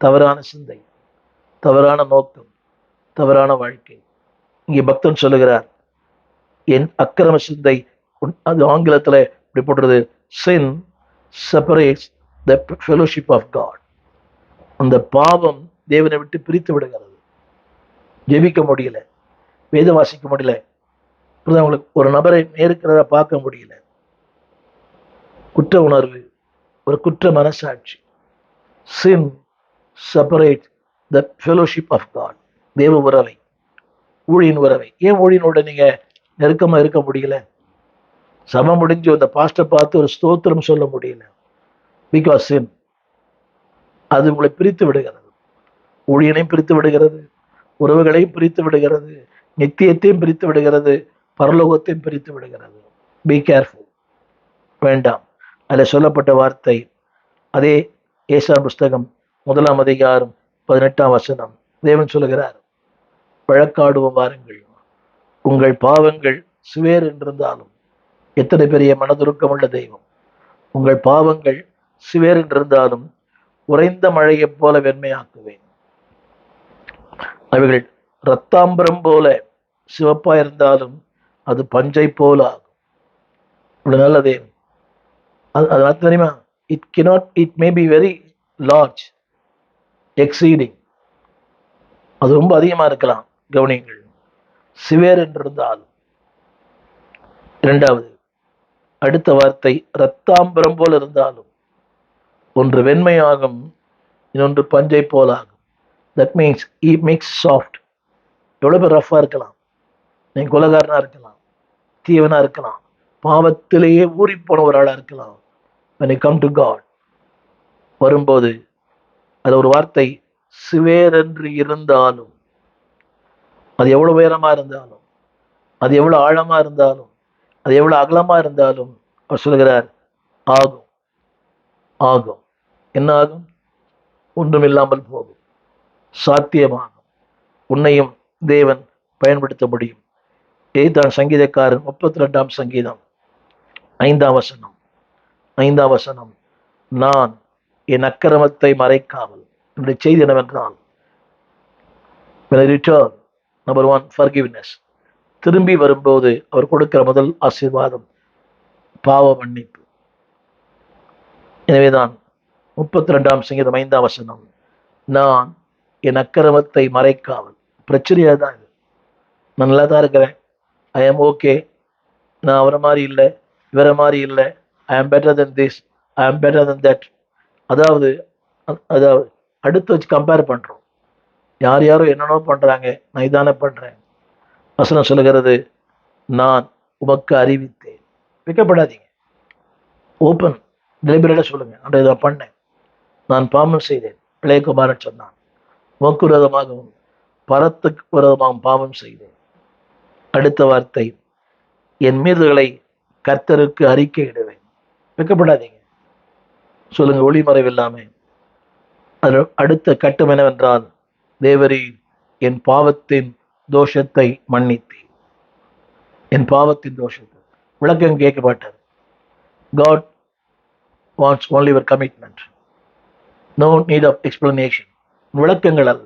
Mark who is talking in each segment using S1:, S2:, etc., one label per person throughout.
S1: தவறான சிந்தை, தவறான நோக்கம், தவறான வாழ்க்கை. இங்கே பக்தன் சொல்லுகிறார், என் அக்கிரம சிந்தை, அது ஆங்கிலத்தில் இப்படி போடுறது, sin separates the fellowship of God. அந்த பாவம் தேவனை விட்டு பிரித்து விடுகிறது. ஜெபிக்க முடியல, வேத வாசிக்க முடியல, உங்களுக்கு ஒரு நபரை நேருக்கிறத பார்க்க முடியல, குற்ற உணர்வு, ஒரு குற்ற மனசாட்சி. sin separates the fellowship of God. தேவ உறவை, ஊழியின் உறவை. ஏன் ஊழியனோட நீங்க நெருக்கமா இருக்க முடியல? சபை முடிஞ்சு அந்த பாஸ்டர் பார்த்து ஒரு ஸ்தோத்திரம் சொல்ல முடியல. பிகாஸ் sin, அது உங்களை பிரித்து விடுகிறது. ஊழியனையும் பிரித்து விடுகிறது, உறவுகளையும் பிரித்து விடுகிறது, நித்தியத்தையும் பிரித்து விடுகிறது, பரலோகத்தையும் பிரித்து விடுகிறது. பி கேர்ஃபுல், வேண்டாம். அதில் சொல்லப்பட்ட வார்த்தை, அதே ஏசா புஸ்தகம் 1 அதிகாரம் 18 தேவன் சொல்லுகிறார், வழக்காடுவோம் வாருங்கள், உங்கள் பாவங்கள் சுவேர் என்றிருந்தாலும். எத்தனை பெரிய மனதுருக்கம் உள்ள தெய்வம்! உங்கள் பாவங்கள் சுவேர் என்றிருந்தாலும் உறைந்த மழையைப் போல வெண்மையாக்குவேன். அவைகள் இரத்தாம்பரம் போல சிவப்பா இருந்தாலும் அது பஞ்சை போல ஆகும். இவ்வளவு நல்லதே. அது தெரியுமா? It may be very large, exceeding, அது ரொம்ப அதிகமா இருக்கலாம். கவனியுங்கள், சிவேர் என்றிருந்தாலும். இரண்டாவது, அடுத்த வார்த்தை, இரத்தாம்பரம் போல இருந்தாலும். ஒன்று வெண்மையாகும், இன்னொன்று பஞ்சை போலாகும். That means it makes soft. எவ்வளோ பேர் ரஃபாக இருக்கலாம், நீங்க கொலகாரனா இருக்கலாம், தீவனா இருக்கலாம், பாவத்திலேயே ஊறி போன ஒரு ஆளாக இருக்கலாம். when you come to God, வரும்போது அது ஒரு வார்த்தை, சிவேரென்று இருந்தாலும், அது எவ்வளவு உயரமா இருந்தாலும், அது எவ்வளவு ஆழமா இருந்தாலும், அது எவ்வளவு அகலமா இருந்தாலும், அவர் சொல்கிறார், ஆகும். ஆகும். என்ன ஆகும்? ஒன்றும் இல்லாமல் போகும், சாத்தியமாகும். உன்னையும் தேவன் பயன்படுத்த முடியும். இதுதான் சங்கீதக்காரன் 32 சங்கீதம் 5 வசனம். நான் என் அக்கிரமத்தை மறைக்காமல். என்னுடைய செய்தி என்னவென்றால், when I return, number 1, forgiveness. திரும்பி வரும்போது அவர் கொடுக்கிற முதல் ஆசீர்வாதம் பாவ மன்னிப்பு. எனவேதான் 32 சங்கீதம் 5 நான் என் அக்கிரமத்தை மறைக்காமல். பிரச்சனையா தான் இது. நான் நல்லா தான் இருக்கிறேன், ஐ ஆம் ஓகே, நான் அவரை மாதிரி இல்லை, இவரை மாதிரி இல்லை, ஐ ஆம் பெட்டர் தென் திஸ், ஐ ஆம் பெட்டர் தென் தட். அதாவது அடுத்து வச்சு கம்பேர் பண்றோம். யார் யாரோ என்னென்னோ பண்றாங்க, நான் இதானே பண்றேன். வசனம் சொல்லுகிறது, நான் உமக்கு அறிவித்தேன். வைக்கப்படாதீங்க, ஓப்பன் டெலிபரேட்டா சொல்லுங்க, அந்த இதை பண்ணேன், நான் பாவம் செய்தேன். இளையகுமாரன் சொன்னான், உமக்கு விரோதமாகவும் பரத்துக்கு விரோதமாகவும் பாவம் செய்தேன். அடுத்த வார்த்தை, என் மீதுகளை கர்த்தருக்கு அறிக்கையிடுவேன். வைக்கப்படாதீங்க, சொல்லுங்க ஒளிமறைவில்லாம. அடுத்த கட்டம் என்னவென்றால், தேவரீ என் பாவத்தின் தோஷத்தை மன்னித்தேன். என் பாவத்தின் தோஷத்தை விளக்கம் கேட்க மாட்டார். God wants only your commitment. No need of explanation. விளக்கங்கள் அல்ல.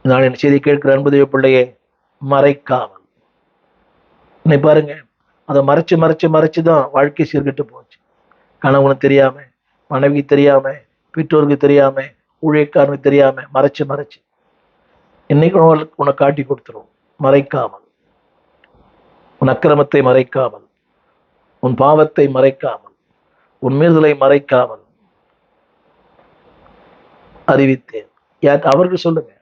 S1: நான் என் செய்தி கேட்கிற அன்பு தேவ பிள்ளையே, மறைக்காமல். இன்னை பாருங்க, அதை மறைச்சு மறைச்சு மறைச்சு தான் வாழ்க்கை சீர்கிட்டு போச்சு. கணவனுக்கு தெரியாம, மனைவிக்கு தெரியாம, பெற்றோருக்கு தெரியாம, ஊழியக்காரனுக்கு தெரியாம, மறைச்சு மறைச்சு இன்னைக்கு உன்னை காட்டி கொடுத்துரும். மறைக்காமல், உன் அக்கிரமத்தை மறைக்காமல், உன் பாவத்தை மறைக்காமல், உன் மீறுதலை மறைக்காமல் அறிவித்தேன். அவர்கள் சொல்லுங்க,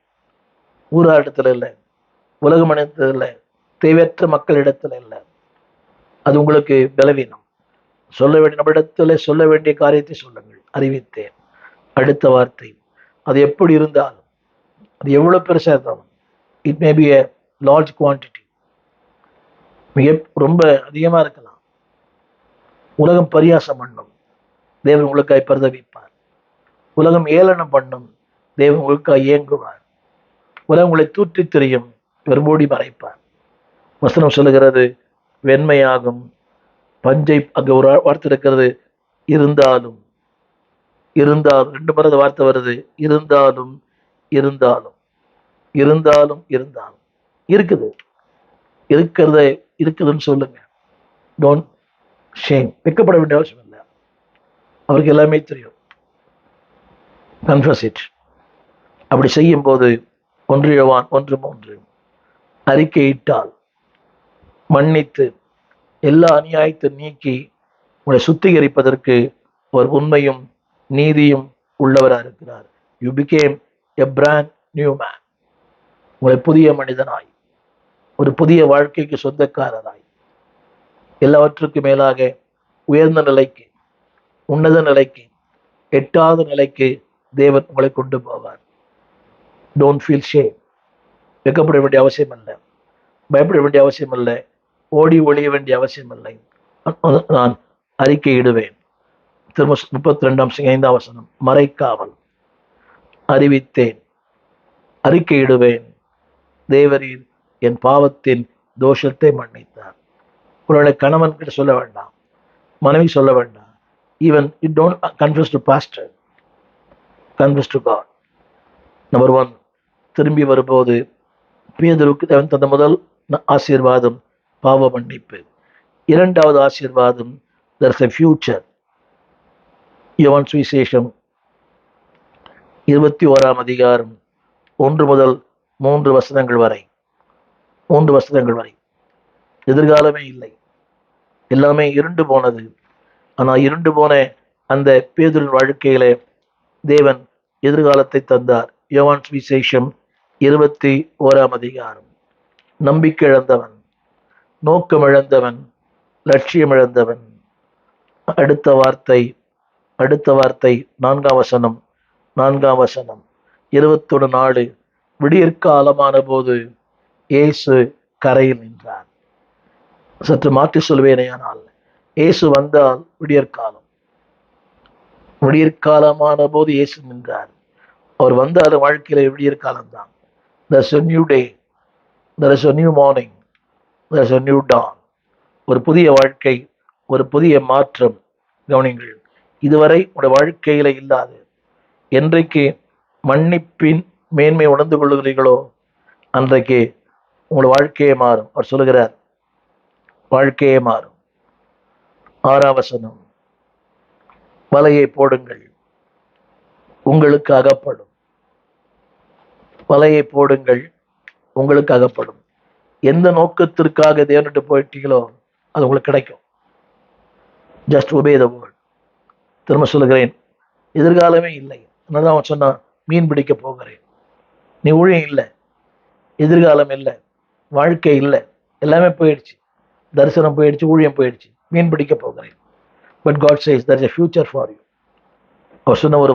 S1: ஊராட்டத்தில் இல்லை, உலக மனிதத்தில் இல்லை, தேவையற்ற மக்களிடத்தில் இல்லை. அது உங்களுக்கு பலவீனம். சொல்ல வேண்டிய நம்மிடத்தில் சொல்ல வேண்டிய காரியத்தை சொல்லுங்கள். அறிவித்தேன். அடுத்த வார்த்தை, அது எப்படி இருந்தாலும், அது எவ்வளவு பெருசா இருந்தாலும், it may be a large quantity, மிக ரொம்ப அதிகமா இருக்கலாம். உலகம் பரியாசம் பண்ணும், தேவன் உங்களுக்காய் பரிதவிப்பார். உலகம் ஏளனம் பண்ணும், தேவன் உங்களுக்காய் இயங்குவார். உலகம் உங்களை தூற்றி தெரியும், இவர் மூடி மறைப்பார். வசனம் சொல்லுகிறது, வெண்மையாகும், பஞ்சை, அங்க ஒரு வார்த்தை இருக்கிறது, இருந்தாலும். இருந்தாலும் 2 முறை அந்த வார்த்தை வருது. இருந்தாலும் இருந்தாலும் இருந்தாலும் இருந்தாலும் இருக்குது. இருக்கிறத இருக்குதுன்னு சொல்லுங்க. Don't shame. வெட்கப்பட வேண்டிய அவசியம் இல்லை. அவருக்கு எல்லாமே தெரியும். Confuse it. அப்படி செய்யும் போது 1 யோவான் 1:3 அறிக்கையிட்டால் மன்னித்து எல்லா அநியாயத்தை நீக்கி உங்களை சுத்திகரிப்பதற்கு ஒரு உண்மையும் நீதியும் உள்ளவராக இருக்கிறார். You became a brand new man. உங்களை புதிய மனிதனாய், ஒரு புதிய வாழ்க்கைக்கு சொந்தக்காரராய், எல்லாவற்றுக்கும் மேலாக உயர்ந்த நிலைக்கு, உன்னத நிலைக்கு, எட்டாவது நிலைக்கு தேவன் உங்களை கொண்டு போவார். Don't feel shame. வெக்கப்பட வேண்டிய அவசியம் இல்லை, பயப்பட வேண்டிய அவசியம் இல்லை, ஓடி ஒழிய வேண்டிய அவசியம் இல்லை. நான் அறிக்கையிடுவேன். திரும்ப 32:5 மறைக்காமல் அறிவித்தேன், அறிக்கையிடுவேன். தேவரீர் என் பாவத்தின் தோஷத்தை மன்னித்தார். உங்களுடைய கணவன் கிட்ட சொல்ல வேண்டாம், மனைவி சொல்ல வேண்டாம். Even you don't confess to pastor, confess to God. Number 1, திரும்பி வரும்போது பேதுருக்கு தேவன் தந்த முதல் ஆசீர்வாதம் பாவ மன்னிப்பு. 2வது ஆசீர்வாதம், there is a future. யோவான் சுவிசேஷம் 21 1 முதல் 3 வசனங்கள் வரை, 3 வசனங்கள் வரை எதிர்காலமே இல்லை. எல்லாமே இருண்டு போனது. ஆனால் இருண்டு போன அந்த பேதுருவின் வாழ்க்கையிலே தேவன் எதிர்காலத்தை தந்தார். யோவான் சுவிசேஷம் 21 நம்பிக்கை இழந்தவன், நோக்கம் இழந்தவன், லட்சியம் இழந்தவன். அடுத்த வார்த்தை 4 வசனம் 21 விடியற்காலமான போது இயேசு கரையில் நின்றார். சற்று மாற்றி சொல்வேனேயானால், இயேசு வந்தால் விடியற்காலமான போது இயேசு நின்றார். அவர் வந்தாலும் வாழ்க்கையில விடியற்காலம் தான். There's a new day, there is a new morning, there is a new dawn. ஒரு புதிய வாழ்க்கை, ஒரு புதிய மாற்றம். கவனிங்கள், இதுவரை உங்களுடைய வாழ்க்கையில இல்லாது என்றைக்கு மன்னிப்பின் மேன்மை உணர்ந்து கொள்ளுகிறீர்களோ அன்றைக்கு உங்களுடைய வாழ்க்கையே மாறும். அவர் சொல்லுகிறார், வாழ்க்கையே மாறும். 6 வசனம், வலையை போடுங்கள் உங்களுக்கு அகப்படும். வலையை போடுங்கள் உங்களுக்கு அகப்படும். எந்த நோக்கத்திற்காக தேவனிட்டு போயிட்டீங்களோ அது உங்களுக்கு கிடைக்கும். Just obey the word. திரும்ப சொல்லுகிறேன், எதிர்காலமே இல்லை. அதனால அவன் சொன்னான், மீன் பிடிக்க போகிறேன். நீ ஊழியம் இல்லை, எதிர்காலம் இல்லை, வாழ்க்கை இல்லை, எல்லாமே போயிடுச்சு. தரிசனம் போயிடுச்சு, ஊழியம் போயிடுச்சு, மீன் பிடிக்க போகிறேன். But God says there is a future for you. அவர் சொன்ன ஒரு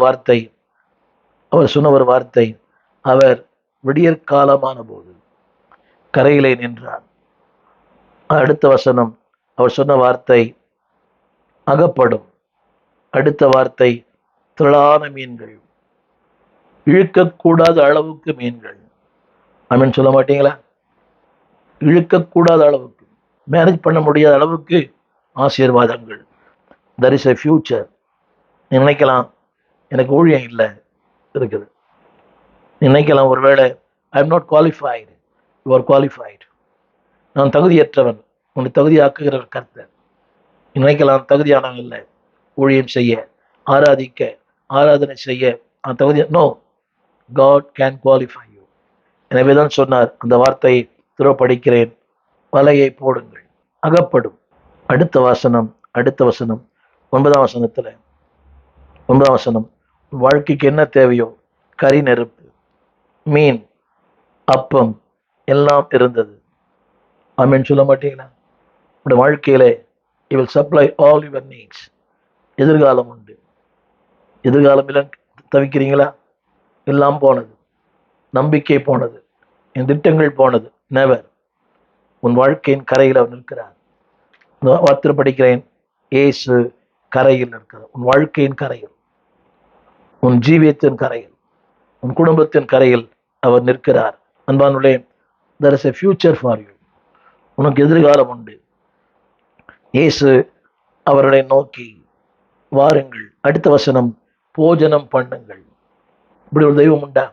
S1: வார்த்தை, அவர் விடியற்காலமான போது கரையிலே நின்றார். அடுத்த வசனம், அவர் சொன்ன வார்த்தை அகப்படும். அடுத்த வார்த்தை திரளான மீன்கள், இழுக்கக்கூடாத அளவுக்கு மீன்கள். ஆமென் சொல்ல மாட்டீங்களா? இழுக்கக்கூடாத அளவுக்கு, மேனேஜ் பண்ண முடியாத அளவுக்கு ஆசீர்வாதங்கள். there is a future. நினைக்கலாம் எனக்கு ஊழியம் இல்லை இருக்குது. நினைக்கலாம் ஒருவேளை I am not qualified, you are qualified. நான் தகுதியற்றவன், உன்னை தகுதியாக்குகிற கர்த்தர். நினைக்கலாம் தகுதியானவன் இல்லை ஊழியம் செய்ய, ஆராதனை செய்ய நான் தகுதி. No, God can qualify you. எனவே தான் சொன்னார். அந்த வார்த்தையை திரும்ப படிக்கிறேன், வலையை போடுங்கள் அகப்படும். அடுத்த வசனம் 9 வசனம், வாழ்க்கைக்கு என்ன தேவையோ கறி, நெருப்பு, மீன், அப்பம் எல்லாம் இருந்தது. ஆமென் சொல்ல மாட்டீங்களா? உங்களுடைய வாழ்க்கையில he will supply all your needs. எதிர்காலம் உண்டு. எதிர்காலம் எல்லாம் தவிக்கிறீங்களா? எல்லாம் போனது, நம்பிக்கை போனது, என் திட்டங்கள் போனது. நெவர். உன் வாழ்க்கையின் கரையில் அவர் நிற்கிறார். வார்த்தை படிக்கிறேன், இயேசு கரையில் இருக்கிறார். உன் வாழ்க்கையின் கரையில், உன் ஜீவியத்தின் கரையில், உன் குடும்பத்தின் கரையில் அவர் நிற்கிறார். அன்பானுள்ளே, there is a future for you. உனக்கு எதிர்காலம் உண்டு. இயேசு அவர்களை நோக்கி வாருங்கள். அடுத்த வசனம், போஜனம் பண்ணுங்கள். இப்படி ஒரு தெய்வம் உண்டா?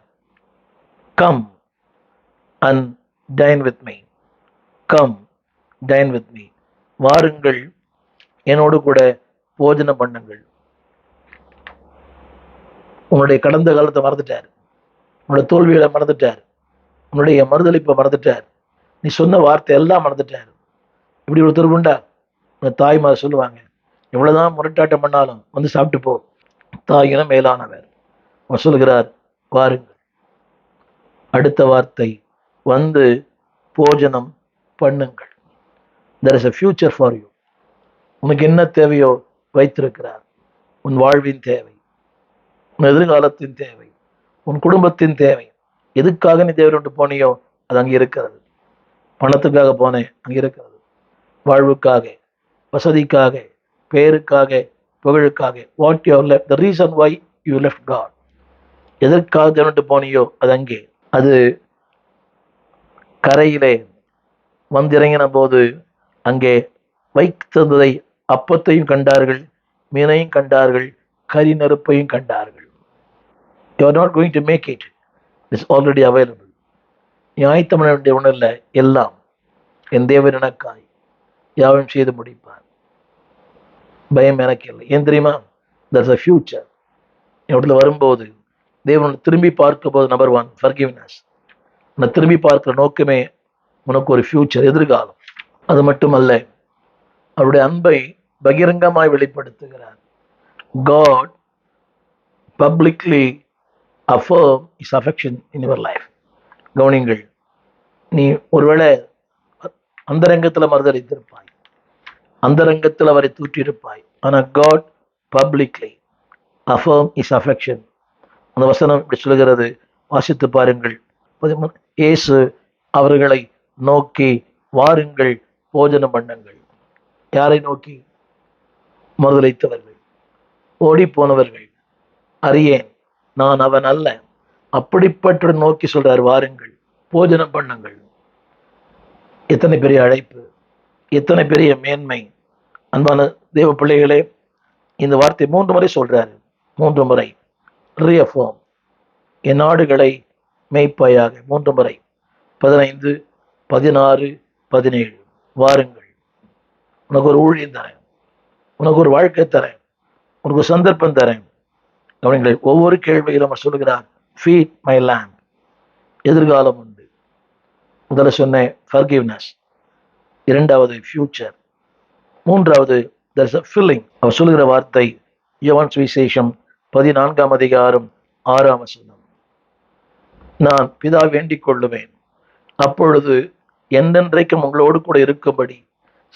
S1: Come and time with me. Come time with me. வாருங்கள், என்னோடு கூட போஜனம் பண்ணுங்கள். உன்னுடைய கடந்த காலத்தை மறந்துட்டார், உன்னுடைய தோல்விகளை மறந்துட்டார், உன்னுடைய மறுதளிப்பை மறந்துட்டார், நீ சொன்ன வார்த்தை எல்லாம் மறந்துட்டார். இப்படி ஒரு உண்டா? தாய்மார் சொல்லுவாங்க, எவ்வளவுதான் முரட்டாட்டம் பண்ணாலும் வந்து சாப்பிட்டு போ, தாயினம் மேலானவர். அவர் சொல்கிறார், வாருங்கள். அடுத்த வார்த்தை, வந்து போஜனம் பண்ணுங்கள். there is a future for you. உனக்கு என்ன தேவையோ வைத்திருக்கிறார். உன் வாழ்வின் தேவை, உன் எதிர்காலத்தின் தேவை, உன் குடும்பத்தின் தேவை, எதுக்காக நீ தேவரோட்டு போனியோ அது அங்கே இருக்கிறது. பணத்துக்காக போனேன், அங்கே இருக்கிறது. வாழ்வுக்காக, வசதிக்காக, பேருக்காக, புகழுக்காக, what you left, the reason why you left God, எதற்காக தேவரோட்டு போனியோ அது அங்கே. அது கரையிலே வந்திறங்கின போது அங்கே வைத்திருந்ததை, அப்பத்தையும் கண்டார்கள், மீனையும் கண்டார்கள், கரி நெருப்பையும் கண்டார்கள். You are not going to make it, it's already available. நீ ஆயத்தம் பண்ண வேண்டிய ஒன்றும் இல்லை, எல்லாம் என் தேவன் எனக்காய் யாவும் செய்து முடிப்பார். பயம் எனக்கு இல்லை. ஏன் தெரியுமா? That's a future. இடத்துல வரும்போது தேவன் திரும்பி பார்க்கும் போது, நம்பர் 1 ஃபர்கிவ்னஸ். நான் திரும்பி பார்க்கிற நோக்கமே உனக்கு ஒரு ஃபியூச்சர், எதிர்காலம். அது மட்டுமல்ல, அவருடைய அன்பை பகிரங்கமாய் வெளிப்படுத்துகிறார். God publicly affirm his affection in your life. கவனிங்கள், நீ ஒருவேளை அந்தரங்கத்தில் மறுதளித்திருப்பாய், அந்தரங்கத்தில் அவரை தூற்றியிருப்பாய், ஆனால் God publicly affirm his affection. அந்த வசனம் இப்படி சொல்கிறது, வாசித்து பாருங்கள். இயேசு அவர்களை நோக்கி, வாருங்கள் போஜனம் பண்ணுங்கள். யாரை நோக்கி? மறுதளித்தவர்கள், ஓடி போனவர்கள், அறியேன் நான் அவன் அல்ல, அப்படிப்பட்ட நோக்கி சொல்றார், வாருங்கள் போஜனம் பண்ணுங்கள். எத்தனை பெரிய அழைப்பு, எத்தனை பெரிய மேன்மை. அன்பான தேவ பிள்ளைகளே, இந்த வார்த்தை 3 முறை சொல்றாரு. 3 முறை ரீஅஃபர்ம், என் ஆடுகளை மேய்ப்பாயாக. 3 முறை, 15, 16, 17. வாருங்கள், உனக்கு ஒரு ஊழியம் தரேன், உனக்கு ஒரு வாழ்க்கை தரேன், உனக்கு ஒரு சந்தர்ப்பம் தரேன். கவனிங்கள், ஒவ்வொரு கேள்வியிலும் அவர் சொல்லுகிறார், ஃபீட் மை லேம்ப். எதிர்காலம் உண்டு. முதல்ல சொன்னேன் ஃபர்கிவ்னஸ், 2வது ஃபியூச்சர், 3வது there is a filling. அவர் சொல்லுகிற வார்த்தை யோவான் சுவிசேஷம் 14ஆம் அதிகாரம் 6ஆம் வசனம், நான் பிதா வேண்டிக் கொள்ளுவேன், அப்பொழுது என்றென்றைக்கும் உங்களோடு கூட இருக்கும்படி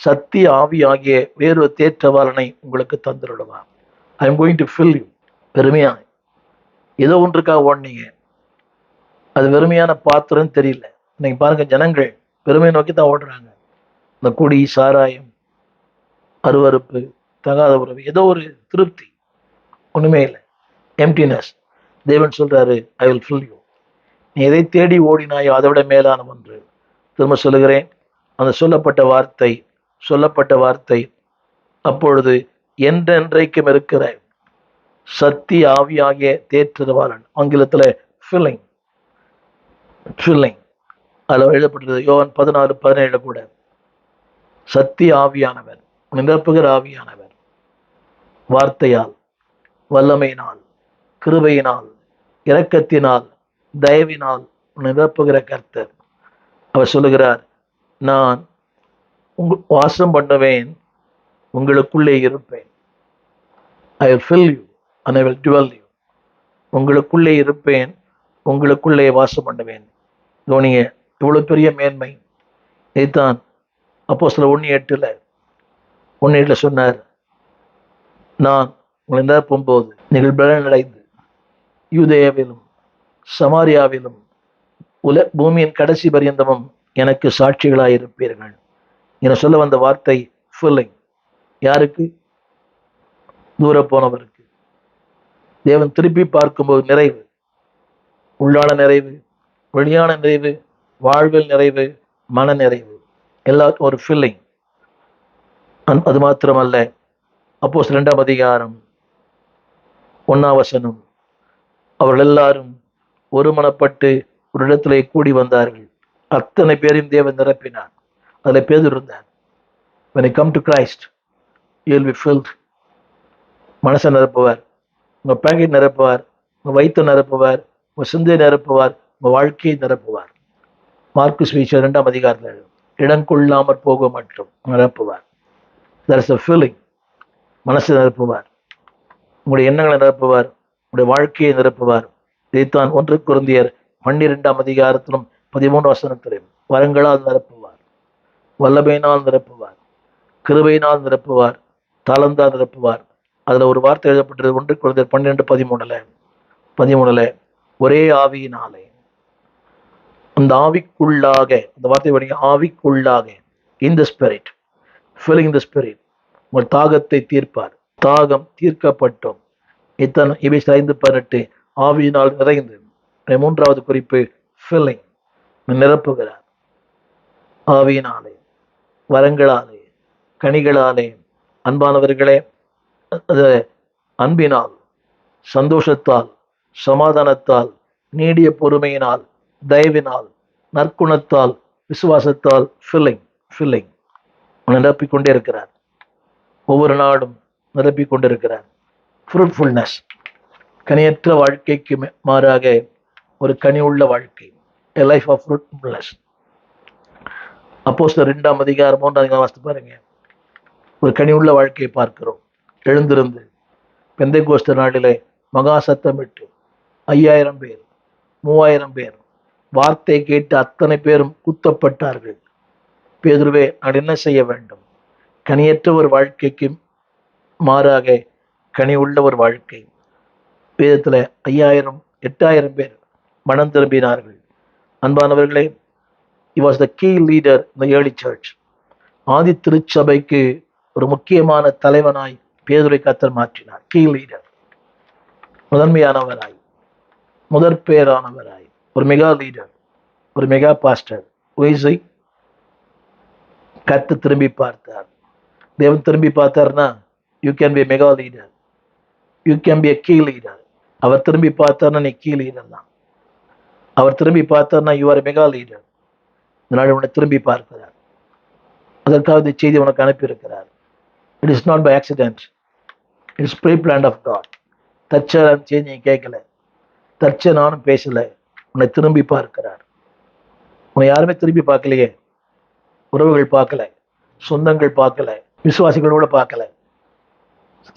S1: சத்திய ஆவியாகிய வேறு தேற்றவாளனை உங்களுக்கு தந்துடுவார். I am going to fill you. பெருமையா ஏதோ ஒன்றுக்காக ஓடினீங்க, அது வெறுமையான பாத்திரம் தெரியல. இன்னைக்கு பாருங்க, ஜனங்கள் பெருமையை நோக்கி தான் ஓடுறாங்க. இந்த குடி, சாராயம், அருவறுப்பு, தகாத உறவு, ஏதோ ஒரு திருப்தி, ஒண்ணுமே இல்லை, எம்டினஸ். தேவன் சொல்றாரு, ஐ வில் ஃபில் யூ. நீ எதை தேடி ஓடினாயோ அதை விட மேலான ஒன்று. திரும்ப சொல்லுகிறேன், அந்த சொல்லப்பட்ட வார்த்தை அப்பொழுது என்றென்றைக்கும் இருக்கிற சத்திய ஆவியாகிய தேற்றவாளன், ஆங்கிலத்தில் ஃபில்லிங். அதில் எழுதப்பட்டது யோவான் 14:17 கூட, சத்திய ஆவியானவர், நிரப்புகிற ஆவியானவர், வார்த்தையால், வல்லமையினால், கிருபையினால், இரக்கத்தினால், தயவினால் நிரப்புகிற கர்த்தர். அவர் சொல்லுகிறார், நான் வாசம் பண்ணுவேன், உங்களுக்குள்ளே இருப்பேன். I will fill you and I will twelve you. உங்களுக்குள்ளே இருப்பேன், உங்களுக்குள்ளே வாசம் பண்ணுவேன். கவனிங்க, இவ்வளவு பெரிய மேன்மை. இதைத்தான் அப்போஸ்தலர் 1:8 சொன்னார், நான் உங்களை நிரப்பும்போது நீங்கள் பலனடைந்து யூதேயாவிலும் சமாரியாவிலும் பூமியின் கடைசி பரியந்தமும் எனக்கு சாட்சிகளாயிருப்பீர்கள். என சொல்ல வந்த வார்த்தை ஃபில்லிங். யாருக்கு? தூர போனவருக்கு. தேவன் திருப்பி பார்க்கும்போது நிறைவு, உள்ளான நிறைவு, வெளியான நிறைவு, வாழ்வில் நிறைவு, மன நிறைவு, எல்லாருக்கும் ஒரு ஃபில்லிங். அது மாத்திரமல்ல, அப்போஸ்தலர் 2ஆம் அதிகாரம் 1ஆம் வசனம், அவர்கள் எல்லாரும் ஒருமனப்பட்டு ஒரு இடத்திலே கூடி வந்தார்கள், அத்தனை பேரையும் தேவன் நிரப்பினார். அதில் பேதுரு இருந்தார். when you come to Christ you will be filled. மனசை நிரப்புவார், உங்க பேக்கெட் நிரப்புவார், உங்க வயிற்றை நிரப்புவார், உங்க சிந்தையை நிரப்புவார், உங்க வாழ்க்கையை நிரப்புவார். மார்க்கு சுவிசேஷம் 2ஆம் அதிகாரத்தில் இடம் கொள்ளாமற் போக மற்றும் நிரப்புவார். there is a filling. மனசை நிரப்புவார், உங்களுடைய எண்ணங்களை நிரப்புவார், உங்களுடைய வாழ்க்கையை நிரப்புவார். இதைத்தான் 1 கொரிந்தியர் 12ஆம் அதிகாரத்திலும் 13 வசனத்திலும் வரங்களால் நிரப்புவார், வல்லமையினால் நிரப்புவார், கிருபையினால் நிரப்புவார், தாளந்தால் நிரப்புவார். அதுல ஒரு வார்த்தை எழுதப்பட்டது 1 கொரிந்தியர் 12:13 ஒரே ஆவியினாலே, அந்த ஆவிக்குள்ளாக, அந்த வார்த்தை படிங்க, ஆவிக்குள்ளாக, in the spirit, filling the spirit, உங்கள் தாகத்தை தீர்ப்பார். தாகம் தீர்க்கப்பட்டோம். இவை 5:18 ஆவியினால் நிறைந்து. 3வது குறிப்பு filling, நிரப்புகிறார். ஆவியினாலே, வரங்களாலே, கனிகளாலே. அன்பானவர்களே, அது அன்பினால், சந்தோஷத்தால், சமாதானத்தால், நீடிய பொறுமையினால், தயவினால், நற்குணத்தால், விசுவாசத்தால் ஃபில்லிங் நிரப்பிக்கொண்டே இருக்கிறார். ஒவ்வொரு நாடும் நிரப்பிக் கொண்டிருக்கிறார். ஃப்ரூட்ஃபுல்னஸ், கனியற்ற வாழ்க்கைக்கு மாறாக ஒரு கனி உள்ள வாழ்க்கை, a life of fruitfulness. அப்போஸ்தலர் 2ஆம் அதிகாரம் 3ஆம் அதிகாரம் வாசித்து பாருங்க. ஒரு கனி உள்ள வாழ்க்கையை பார்க்கிறோம். எழுந்திருந்து பெந்தைக்கோஸ்து நாளிலே மகா சத்தமிட்டு 5000 பேர் 3000 பேர் வார்த்தை கேட்டு அத்தனை பேரும் குத்தப்பட்டார்கள். பேதுருவே, நான் என்ன செய்ய வேண்டும்? கனியற்ற ஒரு வாழ்க்கைக்கு மாறாக கனி உள்ள ஒரு வாழ்க்கை. வேதத்துல 8000 பேர் மனம் திரும்பினார்கள். அன்பானவர்களே, he was the key leader in the early church. ஆதி திருச்சபைக்கு ஒரு முக்கியமான தலைவனாய் பேதுரை கர்த்தர் மாற்றினார். கீ லீடர், முதன்மையானவராய், முதற்பேரானவராய், ஒரு மெகா லீடர், ஒரு மெகா பாஸ்டர். உயசை கர்த்தர் திரும்பி பார்த்தார். தேவன் திரும்பி பார்த்தார்னா you can be mega leader, you can be a key leader. அவர் திரும்பி பார்த்தார்னா நீ கீ லீடர் தான். அவர் திரும்பி பார்த்தார்னா யூ ஆர் மெகா லீடர். இதனால் உன்னை திரும்பி பார்க்கிறார். அதற்காக இந்த செய்தி உனக்கு அனுப்பியிருக்கிறார். It is not by accident, it is pre plan of God. தற்செயலான செய்தி நீ கேட்கல, தற்செயலானும் பேசல, உன்னை திரும்பி பார்க்கிறார். உன்னை யாருமே திரும்பி பார்க்கலையே. உறவுகள் பார்க்கல, சொந்தங்கள் பார்க்கல, விசுவாசிகளோட பார்க்கல,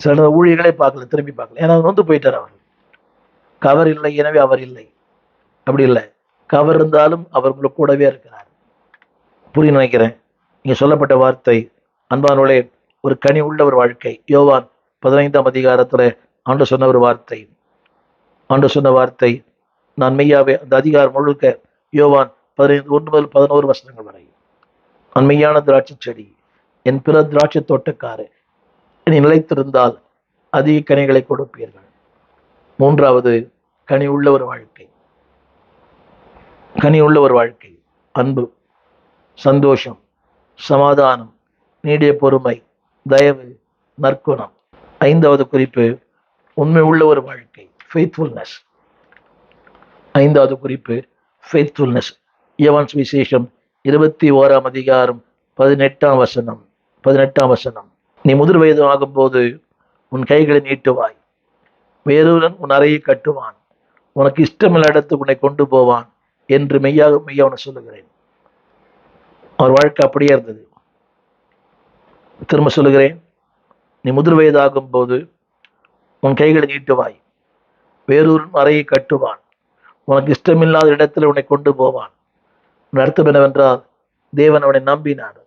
S1: சில ஊழியர்களே பார்க்கல, திரும்பி பார்க்கல. ஏன்னா நொந்து போயிட்டார். அவர் கவர் இல்லை, எனவே அவர் இல்லை. அப்படி இல்லை, கவர் இருந்தாலும் அவர் உங்களுக்கு கூடவே இருக்கிறார். புரிய நினைக்கிறேன் இங்க சொல்லப்பட்ட வார்த்தை. அன்பானோளே, ஒரு கனி உள்ள ஒரு வாழ்க்கை. யோவான் 15ஆம் அதிகாரத்துல ஆண்டு சொன்ன ஒரு வார்த்தை. ஆண்டு சொன்ன வார்த்தை நான் மெய்யாவே, அந்த அதிகாரம் முழுக்க யோவான் 1 முதல் 11 வசனங்கள் வரை. நான் மெய்யான திராட்சை செடி, என் பிற திராட்சை தோட்டக்காரர், நீ நிலைத்திருந்தால் அதிக கனிகளை கொடுப்பீர்கள். 3வது கனி உள்ள ஒரு வாழ்க்கை. கனி உள்ள ஒரு வாழ்க்கை, அன்பு, சந்தோஷம், சமாதானம், நீடிய பொறுமை, தயவு, நற்குணம். 5வது குறிப்பு உண்மை உள்ள ஒரு வாழ்க்கை, ஃபெய்த்ஃபுல்னஸ். 5வது குறிப்பு ஃபெய்த்ஃபுல்னஸ். யோவான் சுவிசேஷம் 21ஆம் அதிகாரம் 18ஆம் வசனம். நீ முதிர் வயது ஆகும்போது உன் கைகளை நீட்டுவாய், வேறொருவன் உன் அறையை கட்டுவான், உனக்கு இஷ்டமில்ல இடத்துக்கு உன்னை கொண்டு போவான் என்று மெய்யாக மெய்யா சொல்லுகிறேன். அவர் வாழ்க்கை அப்படியே இருந்தது. திரும்ப சொல்லுகிறேன், நீ முதிர் வயதாகும் போது உன் கைகளை நீட்டுவாய், வேறொரு அறையை கட்டுவான், உனக்கு இஷ்டமில்லாத இடத்துல உன்னை கொண்டு போவான். அர்த்தம் என்னவென்றால், தேவன் அவனை நம்பினார்.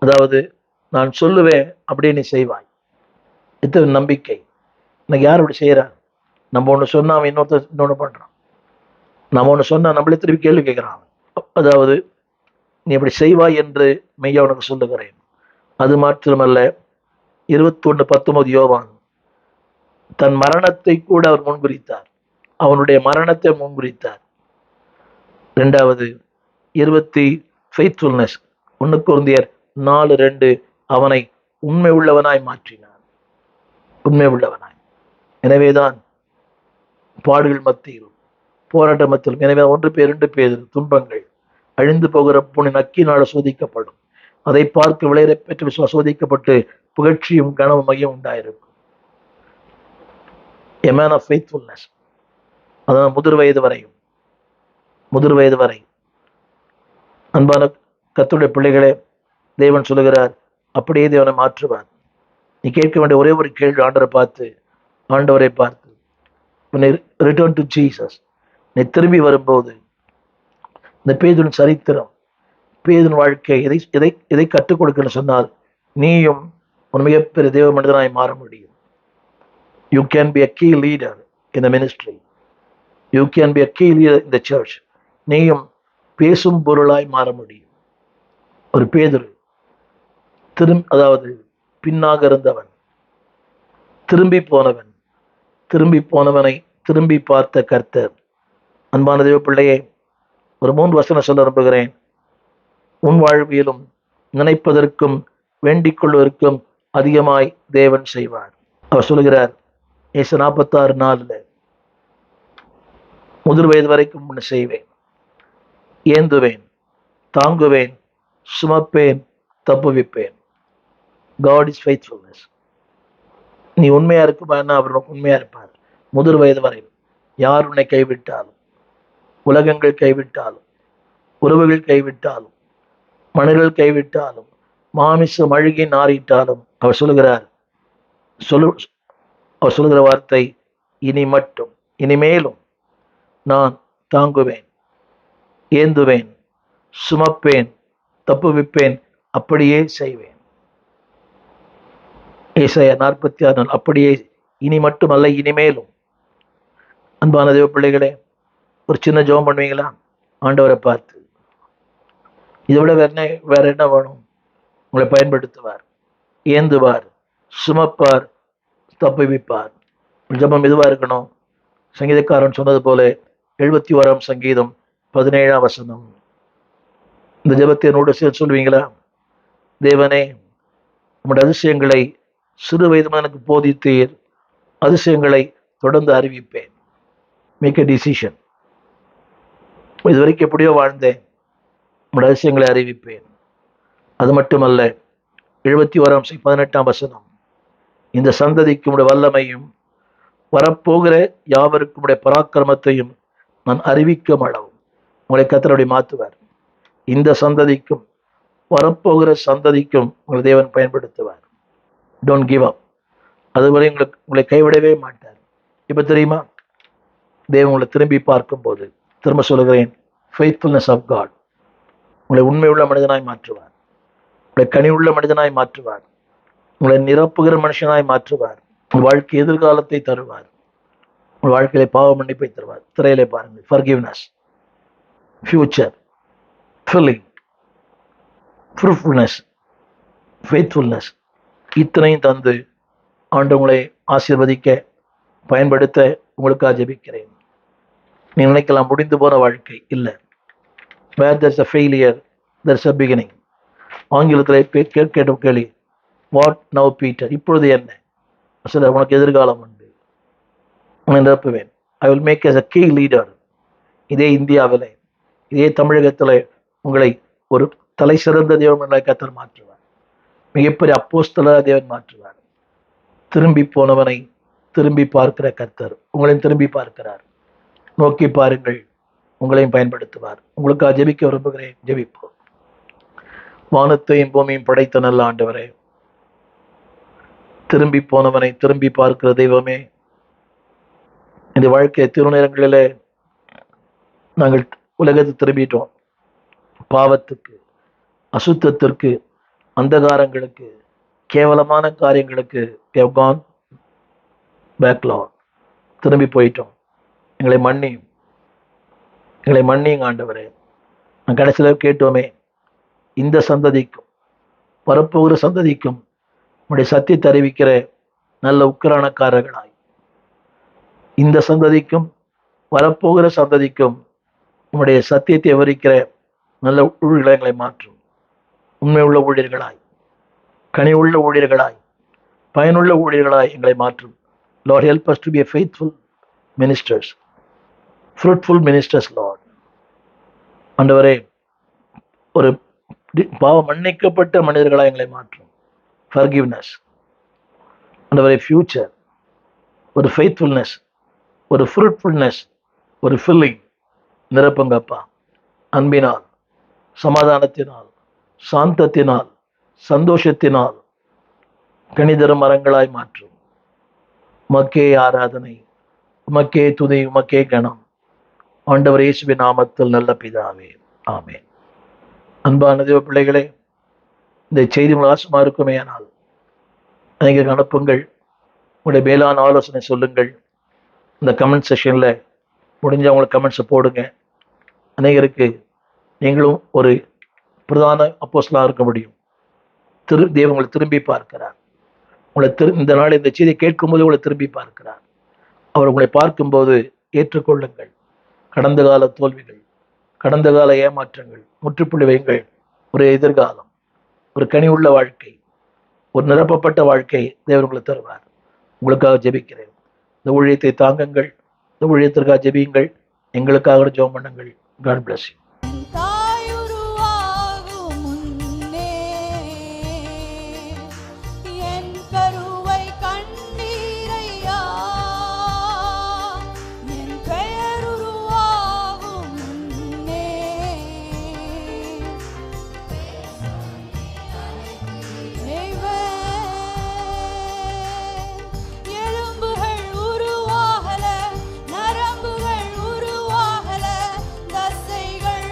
S1: அதாவது நான் சொல்லுவேன் அப்படியே நீ செய்வாய். இத்தனை நம்பிக்கை. இன்னைக்கு யார் இப்படி செய்யறான்? நம்ம ஒண்ணு சொன்னா அவன் இன்னொன்னு பண்றான். நம்ம ஒண்ணு சொன்னா நம்மளே திருப்பி கேள்வி கேட்கிறான். அதாவது நீ இப்படி செய்வாய் என்று மெய்யா உனக்கு சொல்லுகிறேன். அது மாத்திரமல்ல, 21:19 யோவான் தன் மரணத்தை கூட அவர் முன்குறித்தார். அவனுடைய மரணத்தை முன்குறித்தார். 2வது ஃபெய்த்ஃபுல்னஸ். 1 கொரிந்தியர் 4:2 அவனை உண்மை உள்ளவனாய் மாற்றினார். உண்மை உள்ளவனாய். எனவேதான் பாடுகள் மத்தியிலும் போராட்ட மத்தியிலும், எனவே 1 பேர் துன்பங்கள் அழிந்து போகிற புண்ணின் அக்கினால சோதிக்கப்படும். அதை பார்த்து விளையரை பெற்று சோதிக்கப்பட்டு புகழ்ச்சியும் கனவும் மையம் உண்டாயிருக்கும். A man of faithfulness. அதான் முதிர் வயது வரை அன்பான கர்த்தருடைய பிள்ளைகளே, தேவன் சொல்லுகிறார், அப்படியே தேவனை மாற்றுவார். நீ கேட்க வேண்டிய ஒரே ஒரு கேள்வி ஆண்டவரை பார்த்து ரிட்டர்ன் டு ஜீசஸ். நீ திரும்பி வரும்போது இந்த பேதுவின் சரித்திரம், பேதுவின் வாழ்க்கை எதை கற்றுக் கொடுக்கணும்னு சொன்னால், நீயும் ஒரு மிகப்பெரிய தேவ மனிதனாய் மாற முடியும். You can be a key leader in the ministry. You can be a key leader in the church. நீயும் பேசும் பொருளாய் மாற முடியும். ஒரு பேதுரு அதாவது பின்னாக இருந்தவன், திரும்பி போனவனை திரும்பி பார்த்த கர்த்தர். அன்பான தேவ பிள்ளையே, ஒரு 3 வசனம் சொல்ல விரும்புகிறேன். உன் வாழ்வியலும் நினைப்பதற்கும் வேண்டிக் கொள்வதற்கும் அதிகமாய் தேவன் செய்வார். அவர் சொல்லுகிறார், ஏசு 46:4, முதிர் வயது வரைக்கும் முன்ன செய்வேன், ஏந்துவேன், தாங்குவேன், சுமப்பேன், தப்புவிப்பேன். God is faithfulness. நீ உண்மையா இருக்குமான்னா அவர் உண்மையா இருப்பார். முதிர் வயது வரை யார் உன்னை கைவிட்டாலும், உலகங்கள் கைவிட்டாலும், உறவுகள் கைவிட்டாலும், மனிதர்கள் கைவிட்டாலும், மாமிசம் அழுகி நாறிட்டாலும், அவர் சொல்லுகிற வார்த்தை, இனிமேலும் நான் தாங்குவேன், ஏந்துவேன், சுமப்பேன், தப்புவிப்பேன், அப்படியே செய்வேன். ஏசாயா 46, அப்படியே, இனி மட்டுமல்ல இனிமேலும். அன்பான தேவ பிள்ளைகளே, ஒரு சின்ன ஜெபம் பண்ணுவீங்களா? ஆண்டவரை பார்த்து, இதை விட வேற என்ன வேணும்? உங்களை பயன்படுத்துவார், ஏந்துவார், சுமப்பார், தப்புவிப்பார். ஜெபம் எதுவா இருக்கணும்? சங்கீதக்காரன் சொன்னது போல 71 சங்கீதம் 17 இந்த ஜெபத்தை என்னோடு சேர்த்து சொல்லுவீங்களா? தேவனே, உம்முடைய அதிசயங்களை சிறு வயதும் எனக்கு போதித்தீர், அதிசயங்களை தொடர்ந்து அறிவிப்பேன். மேக் எ டிசிஷன். இதுவரைக்கும் எப்படியோ வாழ்ந்தேன், உம்முடைய அதிசயங்களை அறிவிப்பேன். அது மட்டுமல்ல, 71 18 இந்த சந்ததிக்கு உடைய வல்லமையும் வரப்போகிற யாவருக்கும் உடைய பராக்கிரமத்தையும் நான் அறிவிக்கும் அளவும் உங்களை கர்த்தர் மாற்றுவார். இந்த சந்ததிக்கும் வரப்போகிற சந்ததிக்கும் உங்களை தேவன் பயன்படுத்துவார். Don't give up. அதுவரை உங்களை கைவிடவே மாட்டார். இப்ப தெரியுமா, தேவன் உங்களை திரும்பி பார்க்கும்போது, திரும்ப சொல்லுகிறேன், ஃபெய்த்ஃபுல்னஸ் ஆஃப் காட் உங்களை உண்மையுள்ள மனிதனாய் மாற்றுவார், உங்களை கனிவுள்ள மனிதனாய் மாற்றுவார், உங்களை நிரப்புகிற மனுஷனாய் மாற்றுவார், உங்கள் வாழ்க்கை எதிர்காலத்தை தருவார், உங்கள் வாழ்க்கையில பாவ மன்னிப்பை தருவார். திரையிலே பாருங்கள், forgiveness, future, filling, fruitfulness, faithfulness, இத்தனையும் தந்து ஆண்டு உங்களை ஆசீர்வதிக்க பயன்படுத்த உங்களுக்காக ஜெபிக்கிறேன். நீ நினைக்கலாம் முடிந்து போன வாழ்க்கை இல்லை. வேர் there's a failure, there's a beginning. ஆங்கிலத்தில் கேட்ட கேள்வி, வாட் நவ் பீட்டர், இப்பொழுது என்ன? சில உனக்கு எதிர்காலம் உண்டு, உன்னை நிரப்புவேன். I will make as a key leader. இதே இந்தியாவில், இதே தமிழகத்தில் உங்களை ஒரு தலை சிறந்த தேவன் கர்த்தர் மாற்றுவார். மிகப்பெரிய அப்போஸ்தலராக தேவன் மாற்றுவார். திரும்பி போனவனை திரும்பி பார்க்கிற கர்த்தர் உங்களையும் திரும்பி பார்க்கிறார். நோக்கி பாருங்கள், உங்களையும் பயன்படுத்துவார். உங்களுக்காக ஜெபிக்க விரும்புகிறேன். ஜெபிப்போம். வானத்தையும் பூமியும் படைத்த நல்ல ஆண்டவரே, திரும்பி போனவனை திரும்பி பார்க்கிற தெய்வமே, இந்த வாழ்க்கை திருநேரங்களிலே நாங்கள் உலகத்தை திரும்பிட்டோம். பாவத்துக்கு, அசுத்தத்திற்கு, அந்தகாரங்களுக்கு, கேவலமான காரியங்களுக்கு திரும்பி போயிட்டோம். எங்களை மன்னியும் ஆண்டவரே. நான் கடைசியில் கேட்டோமே, இந்த சந்ததிக்கும் வரப்போகிற சந்ததிக்கும் உங்களுடைய சத்தியத்தை அறிவிக்கிற நல்ல உக்கிரானக்காரர்களாய், இந்த சந்ததிக்கும் வரப்போகிற சந்ததிக்கும் உங்களுடைய சத்தியத்தை விவரிக்கிற நல்ல ஊழியர்களை மாற்றும். உண்மை உள்ள ஊழியர்களாய், கனி உள்ள ஊழியர்களாய், பயனுள்ள ஊழியர்களாய் எங்களை மாற்றும். Lord, help us to be a faithful ministers, fruitful ministers, Lord. ஆண்டவரே, ஒரு பாவம் மன்னிக்கப்பட்ட மனிதர்களாக எங்களை மாற்றும். Forgiveness. ஆண்டவரே, ஃபியூச்சர், ஒரு ஃபெய்த்ஃபுல்னஸ், ஒரு ஃப்ரூட்ஃபுல்னஸ், ஒரு ஃபில்லிங் நிரப்புங்கப்பா. அன்பினால், சமாதானத்தினால், சாந்தத்தினால், சந்தோஷத்தினால் கனிதரும் மரங்களாய் மாற்றும். உமக்கே ஆராதனை, உமக்கே துதி, உமக்கே கணம். ஆண்டவர் இயேசுவின் நாமத்தில் நல்ல பிதாவே, ஆமென். அன்பான தேவ பிள்ளைகளே, இந்த செய்தி உங்கள் ஆசமா இருக்குமே ஆனால் நீங்கள் அனுப்புங்கள். உங்களுடைய மேலான ஆலோசனை சொல்லுங்கள். இந்த கமெண்ட் செஷனில் முடிஞ்ச அவங்களுக்கு கமெண்ட்ஸை போடுங்க. அநேகருக்கு நீங்களும் ஒரு பிரதான அப்போஸ்தலனாக இருக்க முடியும். தேவன் உங்களை திரும்பி பார்க்கிறார். உங்களை இந்த நாள் இந்த செய்தியை கேட்கும்போது உங்களை திரும்பி பார்க்கிறார். அவர் உங்களை பார்க்கும்போது ஏற்றுக்கொள்ளுங்கள். கடந்த கால தோல்விகள், கடந்த கால ஏமாற்றங்கள் முற்றுப்புள்ளி வையுங்கள். ஒரு எதிர்காலம், ஒரு கனி உள்ள வாழ்க்கை, ஒரு நிரப்பப்பட்ட வாழ்க்கை தேவன் உங்களை தருவார். உங்களுக்காக ஜெபிக்கிறேன். இந்த ஊழியத்தை தாங்குங்கள். இந்த ஊழியத்திற்காக ஜெபியுங்கள். எங்களுக்காக ஜெபம் பண்ணுங்கள். God bless you.
S2: தசைகள்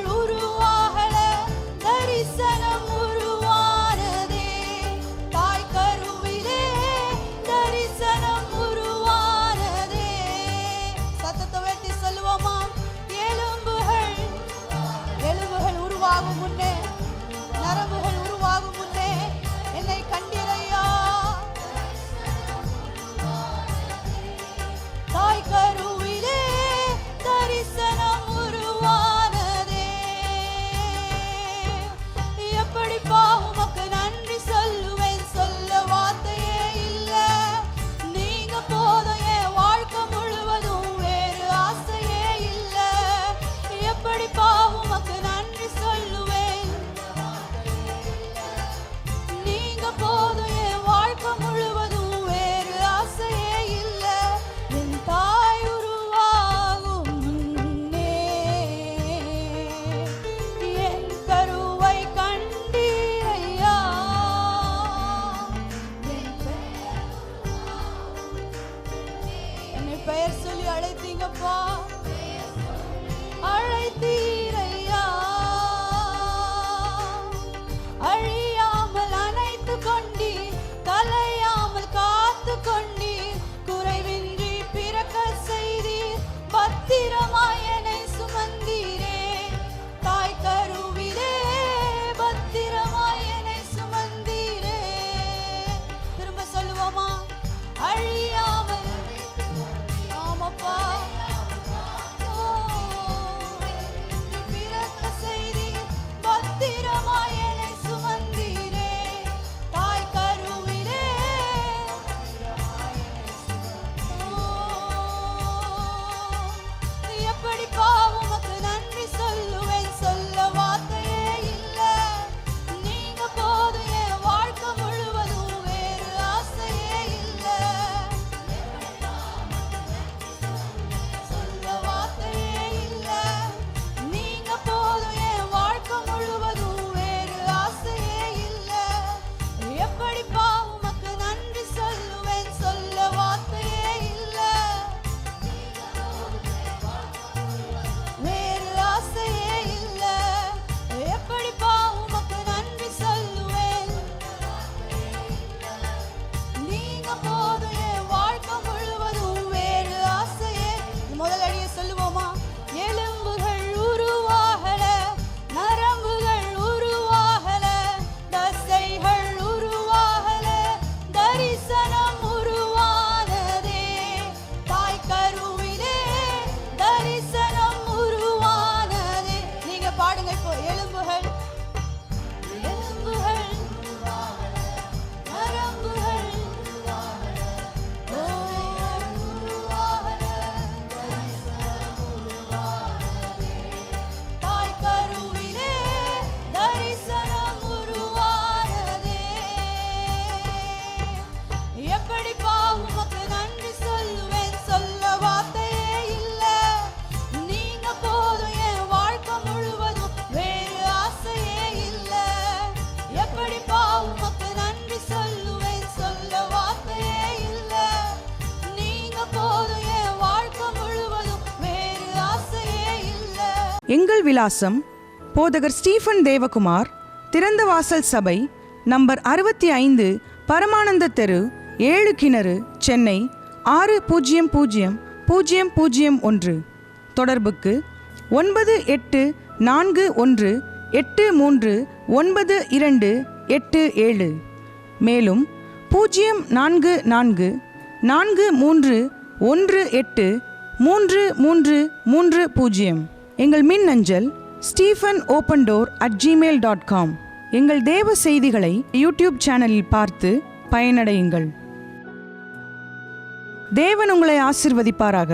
S2: எங்கள் விலாசம் போதகர் ஸ்டீஃபன் தேவகுமார், திறந்த வாசல் சபை, நம்பர் 65, பரமானந்த தெரு, 7 கிணறு, சென்னை 600001. தொடர்புக்கு 9841839287. மேலும் 0443183330. எங்கள் மின்னஞ்சல் stephenopendor@gmail.com. எங்கள் தேவ செய்திகளை யூடியூப் சேனலில் பார்த்து பயனடையுங்கள். தேவன் உங்களை ஆசீர்வதிப்பாராக.